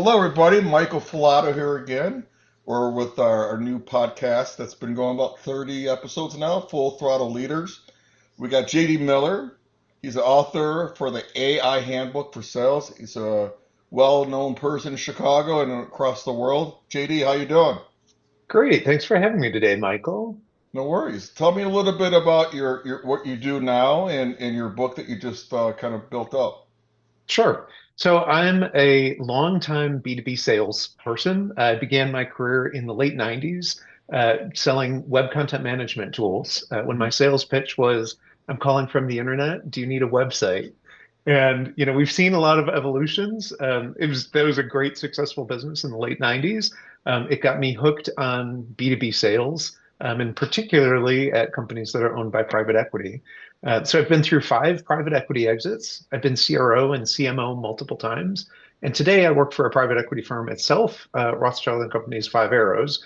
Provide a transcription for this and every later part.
Hello, everybody. Michael Falato here again. We're with our new podcast that's been going about 30 episodes now, Full Throttle Leaders. We got JD Miller. He's the author for the AI Handbook for Sales. He's a well-known person in Chicago and across the world. JD, how you doing? Great. Thanks for having me today, Michael. No worries. Tell me a little bit about your what you do now and your book that you just kind of built up. Sure. So I'm a longtime B2B sales person. I began my career in the late 90s selling web content management tools. When my Mhm. sales pitch was, I'm calling from the internet. Do you need a website? And we've seen a lot of evolutions. That was a great successful business in the late 90s. It got me hooked on B2B sales, and particularly at companies that are owned by private equity. So I've been through five private equity exits. I've been CRO and CMO multiple times. And today I work for a private equity firm itself, Rothschild and Company's Five Arrows,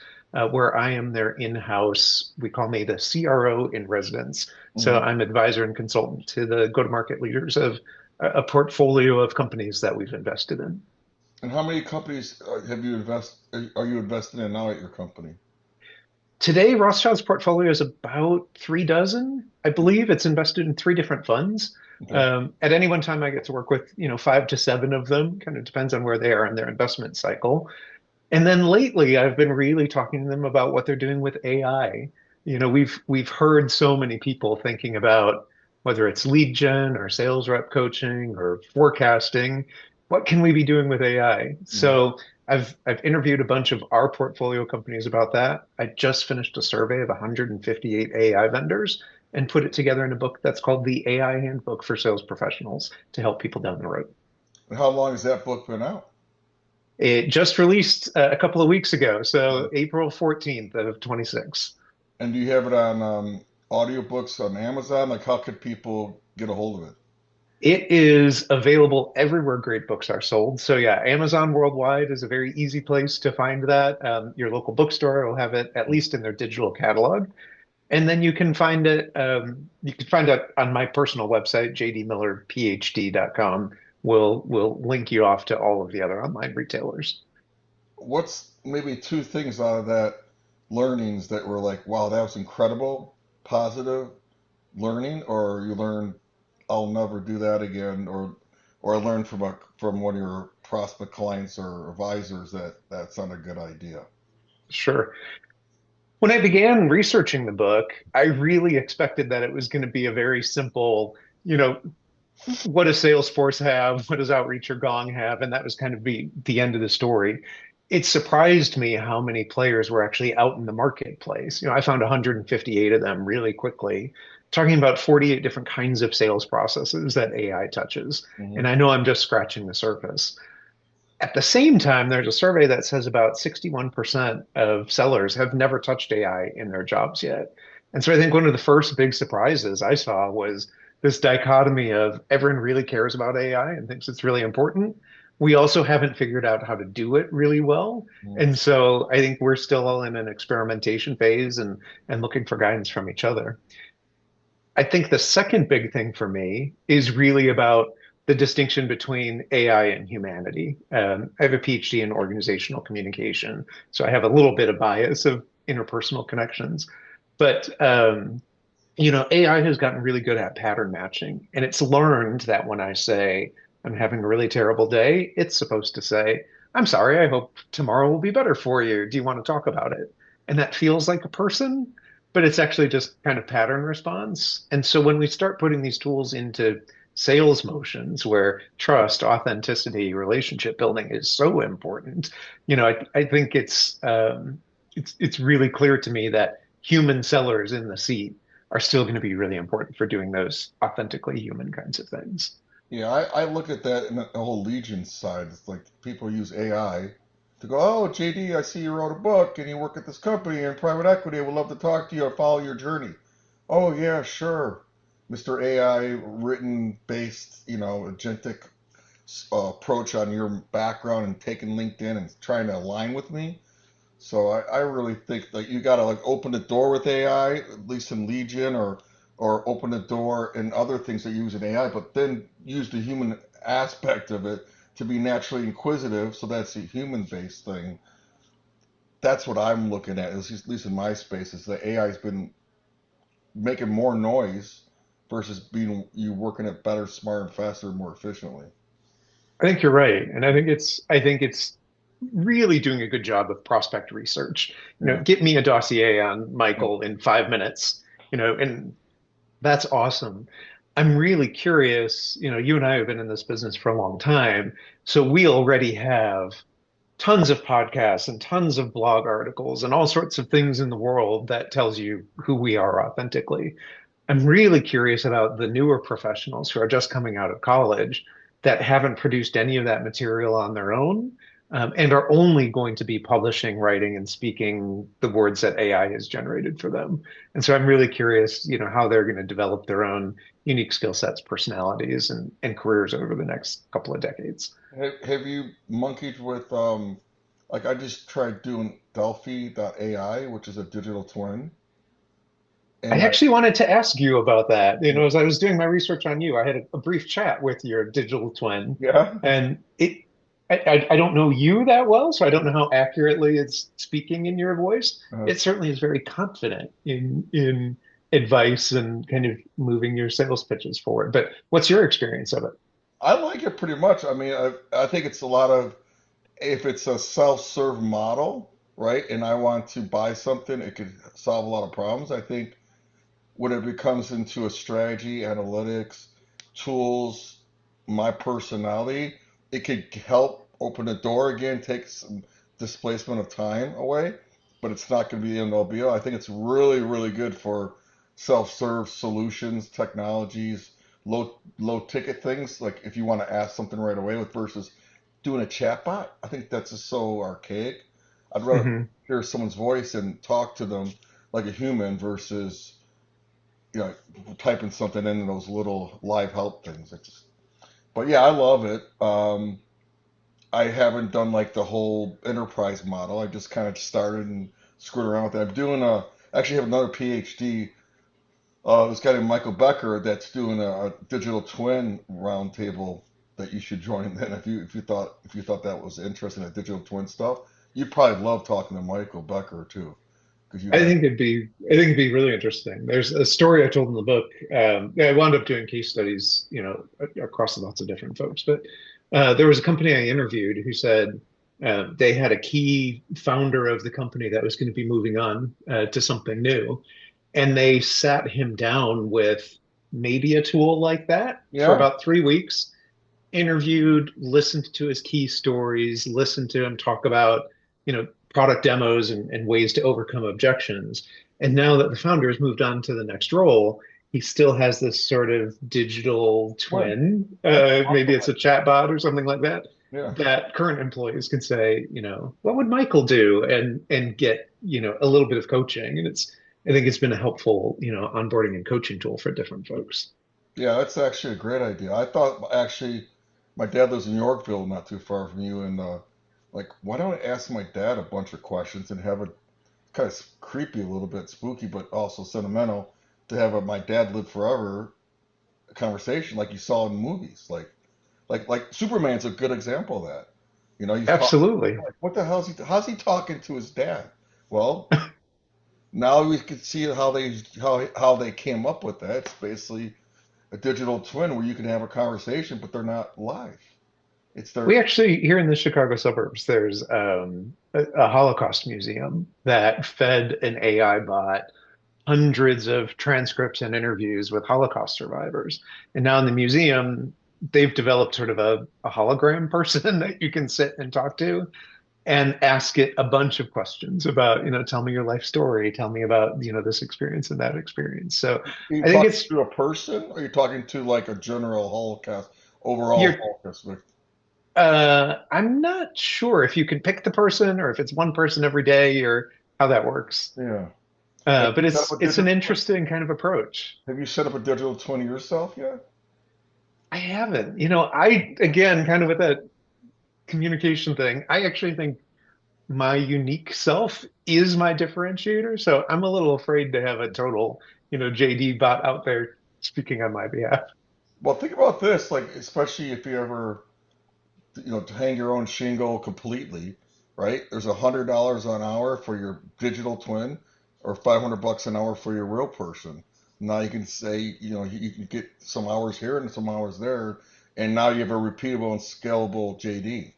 where I am their in-house, we call me the CRO in residence. So Mhm. I'm advisor and consultant to the go-to-market leaders of a portfolio of companies that we've invested in. And how many companies have you are you invested in now at your company? Today, Rothschild's portfolio is about 3 dozen. I believe it's invested in three different funds. Okay. At any one time, I get to work with, 5 to 7 of them. Kind of depends on where they are in their investment cycle. And then lately, I've been really talking to them about what they're doing with AI. We've heard so many people thinking about whether it's lead gen or sales rep coaching or forecasting, what can we be doing with AI? Mhm. So I've interviewed a bunch of our portfolio companies about that. I just finished a survey of 158 AI vendors and put it together in a book that's called the AI Handbook for Sales Professionals to help people down the road. And how long has that book been out? It just released a couple of weeks ago, so April 14th of 26. And do you have it on audiobooks on Amazon? Like, how could people get a hold of it? It is available everywhere great books are sold. So yeah, Amazon worldwide is a very easy place to find that. Your local bookstore will have it at least in their digital catalog. And then you can find it on my personal website, jdmillerphd.com. Will link you off to all of the other online retailers. What's maybe two things out of that learnings that were like, wow, that was incredible, positive learning, or you learned I'll never do that again, or I learned from one of your prospect clients or advisors that that's not a good idea. Sure. When I began researching the book, I really expected that it was going to be a very simple, you know, what does Salesforce have? What does Outreach or Gong have? And that was kind of the end of the story. It surprised me how many players were actually out in the marketplace. I found 158 of them really quickly, talking about 48 different kinds of sales processes that AI touches. Hmm. And I know I'm just scratching the surface. At the same time, there's a survey that says about 61% of sellers have never touched AI in their jobs yet. And so I think one of the first big surprises I saw was this dichotomy of everyone really cares about AI and thinks it's really important. We also haven't figured out how to do it really well. And so I think we're still all in an experimentation phase and looking for guidance from each other. I think the second big thing for me is really about the distinction between AI and humanity. I have a PhD in organizational communication, so I have a little bit of bias of interpersonal connections. But AI has gotten really good at pattern matching, and it's learned that when I say I'm having a really terrible day, it's supposed to say, "I'm sorry, I hope tomorrow will be better for you. Do you want to talk about it?" And that feels like a person, but it's actually just kind of pattern response. And so when we start putting these tools into sales motions where trust, authenticity, relationship building is so important, I think it's really clear to me that human sellers in the seat are still going to be really important for doing those authentically human kinds of things. Yeah, I look at that in the whole Legion side. It's like people use AI to go, oh, JD, I see you wrote a book and you work at this company in private equity. I would love to talk to you or follow your journey. Oh, yeah, sure. Mr. AI written based, agentic approach on your background and taking LinkedIn and trying to align with me. So I really think that you got to like open the door with AI, at least in Legion, or open the door in other things that use an AI, but then use the human aspect of it to be naturally inquisitive. So that's a human-based thing. That's what I'm looking at, at least in my space, is that AI has been making more noise versus being you working it better, smarter, faster, more efficiently. I think you're right. And I think it's really doing a good job of prospect research. Yeah. Get me a dossier on Yeah. Michael in 5 minutes, and that's awesome. I'm really curious, you and I have been in this business for a long time, so we already have tons of podcasts and tons of blog articles and all sorts of things in the world that tells you who we are authentically. I'm really curious about the newer professionals who are just coming out of college that haven't produced any of that material on their own, and are only going to be publishing, writing, and speaking the words that AI has generated for them. And so I'm really curious, how they're going to develop their own unique skill sets, personalities, and careers over the next couple of decades. Have you monkeyed with like I just tried doing Delphi.ai, which is a digital twin, I and I actually wanted to ask you about that. As I was doing my research on you, I had a brief chat with your digital twin, yeah. and I don't know you that well, so I don't know how accurately it's speaking in your voice. Uh, It certainly is very confident in advice and kind of moving your sales pitches forward. But what's your experience of it? I like it pretty much. I mean, I think it's a lot of if it's a self-serve model, right? And I want to buy something, it could solve a lot of problems. I think when it becomes into a strategy, analytics, tools, my personality, it could help open the door again, take some displacement of time away, but it's not going to be the end all be all. I think it's really, really good for self-serve solutions, technologies, low ticket things. Like if you want to ask something right away with versus doing a chatbot, I think that's just so archaic. I'd rather Hmm. hear someone's voice and talk to them like a human versus typing something in those little live help things. But yeah, I love it. I haven't done like the whole enterprise model. I just kind of started and screwed around with it. I'm doing actually have another PhD. This guy named Michael Becker that's doing a digital twin roundtable that you should join. Then if you thought that was interesting, that digital twin stuff, you'd probably love talking to Michael Becker too, because you I guys. think it'd be really interesting. There's a story I told in the book. I wound up doing case studies, across lots of different folks, but there was a company I interviewed who said they had a key founder of the company that was going to be moving on to something new, and they sat him down with maybe a tool like that for Yeah. about 3 weeks, interviewed, listened to his key stories, listened to him talk about, product demos and ways to overcome objections. And now that the founder has moved on to the next role, he still has this sort of digital Twin. twin. That's an Maybe awesome it's a chatbot or something like that. idea. That current employees can say, what would Michael do, and get, a little bit of coaching. And I think it's been a helpful, onboarding and coaching tool for different folks. Yeah, that's actually a great idea. I thought actually my dad lives in Yorkville, not too far from you, and like, why don't I ask my dad a bunch of questions and have it kind of creepy, a little bit spooky, but also sentimental to have my dad live forever conversation like you saw in movies. Like Superman's a good example of that. He's talking Absolutely. like, what the hell is how's he talking to his dad? Well, now we can see how they came up with that. It's basically a digital twin where you can have a conversation, but they're not live. It's We their actually, here in the Chicago suburbs, there's a Holocaust museum that fed an AI bot hundreds of transcripts and interviews with Holocaust survivors. And now in the museum, they've developed sort of a hologram person that you can sit and talk to and ask it a bunch of questions about, tell me your life story, tell me about, this experience and that experience. So Are you I think talking it's to a person or are you talking to like a general Holocaust, overall you're Holocaust victim? I'm not sure if you can pick the person or if it's one person every day or how that works. Yeah. But Set up a it's an digital twin? interesting kind of approach. Have you set up a digital twin of yourself yet? I haven't. I again kind of with that communication thing, I actually think my unique self is my differentiator. So I'm a little afraid to have a total, JD bot out there speaking on my behalf. Well, think about this, like especially if you ever to hang your own shingle completely, right? There's $100 an hour for your digital twin, or $500 an hour for your real person. Now you can say, you can get some hours here and some hours there, and now you have a repeatable and scalable JD.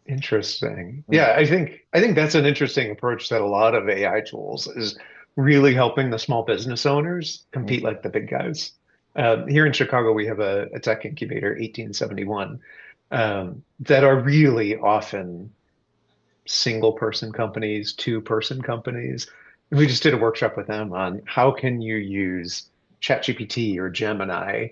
Interesting. Yeah. Yeah, I think that's an interesting approach that a lot of AI tools is really helping the small business owners compete Mhm. like the big guys. Here in Chicago, we have a tech incubator, 1871, that are really often single person companies, two-person companies. And we just did a workshop with them on how can you use ChatGPT or Gemini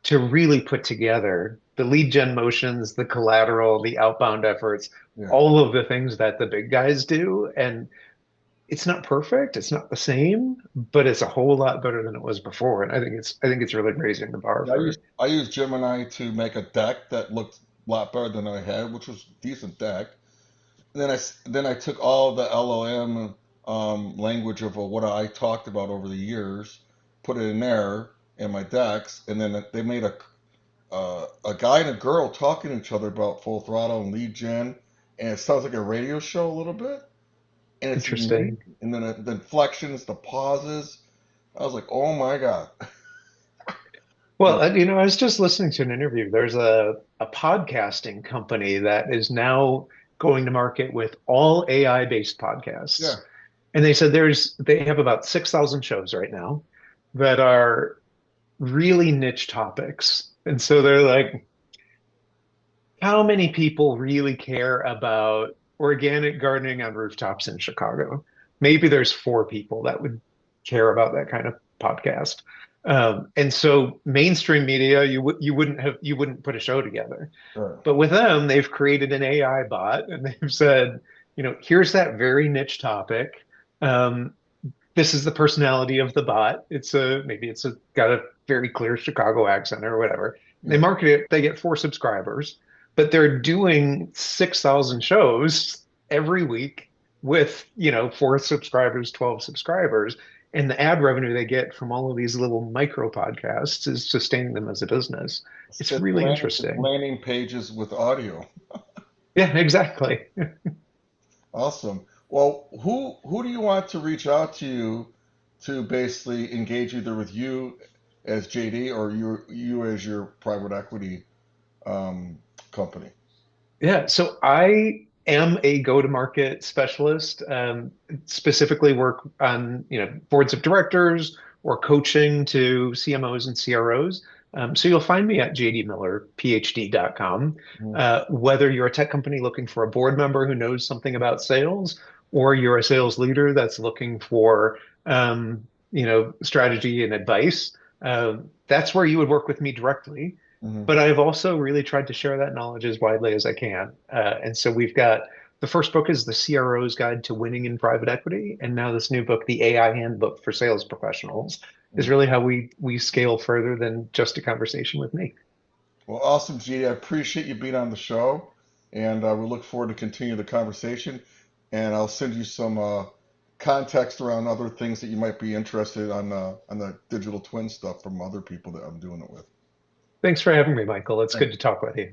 to really put together the lead gen motions, the collateral, the outbound efforts, Yeah. all of the things that the big guys do. And it's not perfect, it's not the same, but it's a whole lot better than it was before. And I think it's really raising the bar Yeah, for. I used Gemini to make a deck that looked a lot better than I had, which was a decent deck. Then I took all the LLM language of what I talked about over the years, put it in there in my decks, and then they made a guy and a girl talking to each other about Full Throttle and lead gen, and it sounds like a radio show a little bit, and it's amazing. Interesting. And then the inflections, the pauses. I was like, oh my god. Well, I was just listening to an interview. There's a podcasting company that is now going to market with all AI-based podcasts. Yeah. And they said they have about 6,000 shows right now that are really niche topics. And so they're like, how many people really care about organic gardening on rooftops in Chicago? Maybe there's four people that would care about that kind of podcast. And so mainstream media, you wouldn't put a show together. Right. But with them, they've created an AI bot and they've said, here's that very niche topic. Um, this is the personality of the bot. Maybe it's got a very clear Chicago accent or whatever. They Yeah. market it, they get four subscribers, but they're doing 6,000 shows every week with, four subscribers, 12 subscribers. And the ad revenue they get from all of these little micro podcasts is sustaining them as a business. It's It's really it's interesting. landing pages with audio. Yeah, exactly. Awesome. Well, who do you want to reach out to to basically engage either with you as JD or you as your private equity um, company? Yeah, so I am a go-to-market specialist, specifically work on, boards of directors or coaching to CMOs and CROs. So you'll find me at jdmillerphd.com. Mhm. Whether you're a tech company looking for a board member who knows something about sales, or you're a sales leader that's looking for, strategy and advice, that's where you would work with me directly. Mhm. But I've also really tried to share that knowledge as widely as I can. And so we've got the first book is the CRO's Guide to Winning in Private Equity, and now this new book, the AI Handbook for Sales Professionals, is Mhm. really how we scale further than just a conversation with me. Well, awesome, JD. I appreciate you being on the show, and we look forward to continue the conversation. And I'll send you some context around other things that you might be interested on the digital twin stuff from other people that I'm doing it with. Thanks for having me, Michael. It's good to talk with you.